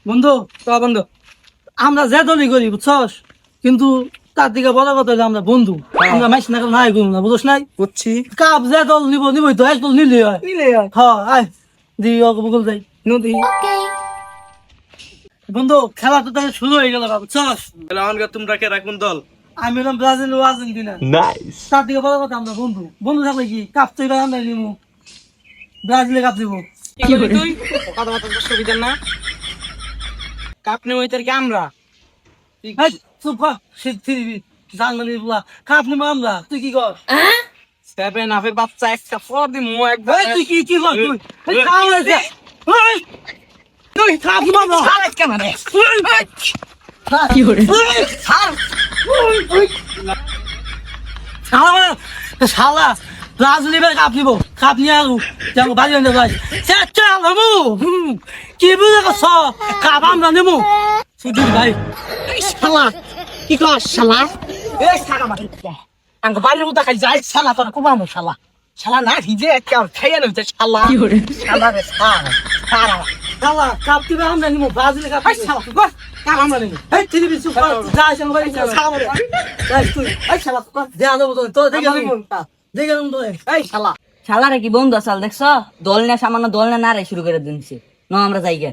বন্ধু তো বন্ধু আমরা যে দলই করি বুঝছস কিন্তু তার দিকে বড় কথা হলো আমরা বন্ধু আমরা মাইস না নাই করবো না বুঝছ নাই বুঝছি কাপ যে দল নিবই তো এক দল নিলে হয় হ্যাঁ আয় দি বগল যাই নদী বন্ধু খেলা তো তাহলে শুরু হয়ে গেল বুঝছস তাহলে তোমরা কে রাখুন দল আমি এলাম ব্রাজিল ও আর্জেন্টিনা নাইস তার দিকে বড় কথা আমরা বন্ধু বন্ধু থাকলে কি কাপ তো এবার আমরা নিবো ব্রাজিলে কাপ দিব তুই কথাবার্তা সুবিধা না কাপ নেই ওই তারিখে আমরা চুপ কর শীত ফিরবি জানমানি বলা কাপ নিবো আমরা তুই কি কর সেভেন হাফের বাচ্চা একটা পর দি মো একবার তুই কি কি কর তুই খাও আছে তুই কাপ নিবো আমরা সারা কেন রে কি করে শালা শালা ব্রাজিল এবার কাপ নিবো কাপ নিয়ে আসবো যাবো বাড়ি আনতে ভাই চেষ্টা নেবো কি বুঝে গেছ কাপ আমরা নেবো শুধু ভাই শালা কি কর শালা এ শালা মারি আঙ্গ বাইরে উদা খাই যাই শালা তোর কুবামো শালা শালা না ভিজে একটা খাইয়া নইতে শালা কি করে শালা রে শালা শালা শালা কাপ দিবে আমরা নিবো ব্রাজিল কাপ এই শালা তুই কর কাপ আমরা নেব এই টিভি চুপ কর যা এসে বাড়ি শালা মারে এই তুই এই শালা কর দে আনো তো দেখে দেখে তো এই শালা শালারে কি বন্ধু আসাল দেখছ দল না সামান্য দল না নারে শুরু করে দিনছে ন আমরা যাই গে